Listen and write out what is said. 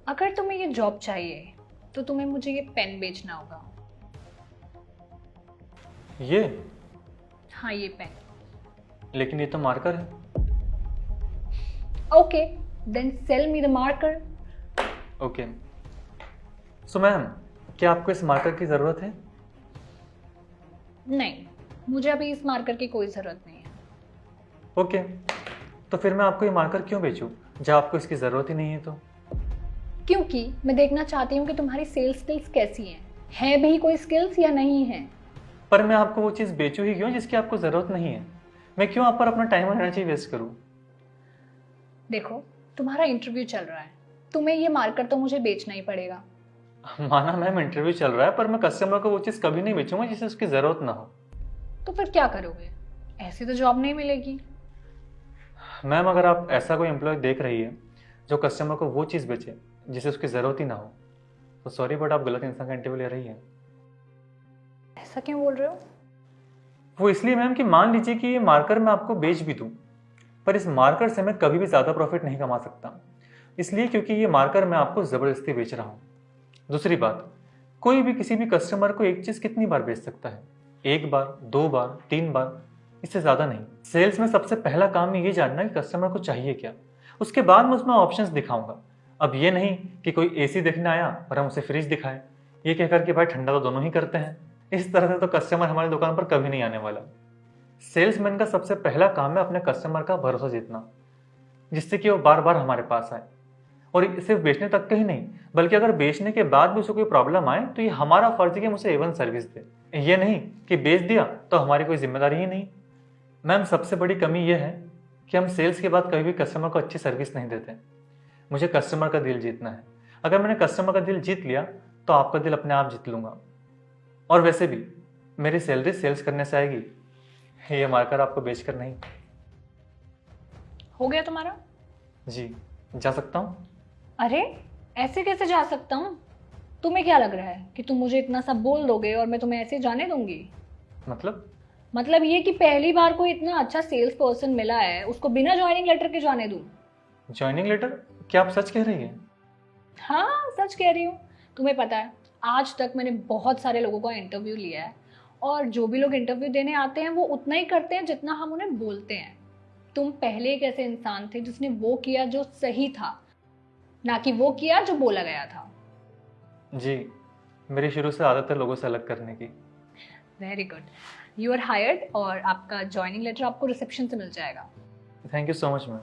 अगर तुम्हें ये जॉब चाहिए तो तुम्हें मुझे ये पेन बेचना होगा। ये? हाँ, ये पेन। लेकिन ये तो मार्कर है। Okay, then sell me the marker. Okay. So ma'am, क्या आपको इस मार्कर की ज़रूरत है? नहीं, मुझे अभी इस मार्कर की कोई ज़रूरत नहीं है। ओके, तो फिर मैं आपको ये मार्कर क्यों बेचूं जब आपको इसकी ज़रूरत ही नहीं है तो? क्योंकि मैं देखना चाहती हूँ कि तुम्हारी सेल्स स्किल्स कैसी हैं। है भी कोई स्किल्स या नहीं है? पर मैं आपको वो चीज़ बेचूं ही क्यों जिसकी आपको ज़रूरत नहीं है? मैं क्यों आप पर अपना टाइम और एनर्जी वेस्ट करूं? देखो, तुम्हारा इंटरव्यू चल रहा है, तुम्हें ये मार्कर तो मुझे बेचना ही पड़ेगा। माना मैम इंटरव्यू चल रहा है, पर मैं कस्टमर को वो चीज़ कभी नहीं बेचूंगा जिसे उसकी ज़रूरत ना हो। तो फिर क्या करोगे? ऐसे तो जॉब नहीं मिलेगी। मैम, अगर आप ऐसा कोई एम्प्लॉय देख रही है जो कस्टमर को वो चीज़ बेचे जिसे उसकी ज़रूरत ही ना हो, तो सॉरी बट आप गलत इंसान का इंटरव्यू ले रही है। ऐसा क्यों बोल रहे हो? वो इसलिए मैम कि मान लीजिए कि ये मार्कर मैं आपको बेच भी दूं, पर इस मार्कर से मैं कभी भी ज़्यादा प्रॉफिट नहीं कमा सकता, इसलिए क्योंकि ये मार्कर मैं आपको ज़बरदस्ती बेच रहा हूँ। दूसरी बात, कोई भी किसी भी कस्टमर को एक चीज़ कितनी बार बेच सकता है? एक बार, दो बार, तीन बार, इससे ज़्यादा नहीं। सेल्स में सबसे पहला काम ये जानना कि कस्टमर को चाहिए क्या, उसके बाद मैं उसमें ऑप्शंस दिखाऊंगा। अब ये नहीं कि कोई एसी देखने आया और हम उसे फ्रिज दिखाएं, ये कहकर कि भाई ठंडा तो दोनों ही करते हैं। इस तरह से तो कस्टमर हमारी दुकान पर कभी नहीं आने वाला। सेल्समैन का सबसे पहला काम है अपने कस्टमर का भरोसा जीतना, जिससे कि वो बार बार हमारे पास आए। और सिर्फ बेचने तक का ही नहीं, बल्कि अगर बेचने के बाद भी उसे कोई प्रॉब्लम आए तो ये हमारा फर्ज है कि हम उसे एवन सर्विस दे। ये नहीं कि बेच दिया तो हमारी कोई जिम्मेदारी ही नहीं। मैम, सबसे बड़ी कमी यह है कि हम सेल्स के बाद कभी भी कस्टमर को अच्छी सर्विस नहीं देते। मुझे कस्टमर का दिल जीतना है। अगर मैंने कस्टमर का दिल जीत लिया तो आपका दिल अपने आप जीत लूंगा। और वैसे भी मेरी सैलरी सेल्स करने से आएगी, ये मार्कर आपको बेचकर नहीं। हो गया तुम्हारा? जी, जा सकता हूँ? अरे, ऐसे कैसे जा सकता हूँ? तुम्हें क्या लग रहा है कि तुम मुझे इतना सब बोल दोगे और मैं तुम्हें ऐसे जाने दूंगी? मतलब ये कि पहली बार कोई इतना अच्छा सेल्स पर्सन मिला है, उसको बिना ज्वाइनिंग लेटर के जाने दूं? Joining letter? क्या आप सच कह रही हैं? हाँ, सच कह रही हूँ। तुम्हें पता है, आज तक मैंने बहुत सारे लोगों का इंटरव्यू लिया है, और जो भी लोग इंटरव्यू देने आते हैं वो उतना ही करते हैं जितना हम उन्हें बोलते हैं। तुम पहले एक ऐसे इंसान थे जिसने वो किया जो सही था, ना कि वो किया जो बोला गया था। जी, मेरी शुरू से आदत है लोगों से अलग करने की। Very good, you are hired, और आपका ज्वाइनिंग लेटर आपको रिसेप्शन से मिल जाएगा। Thank you so much ma'am.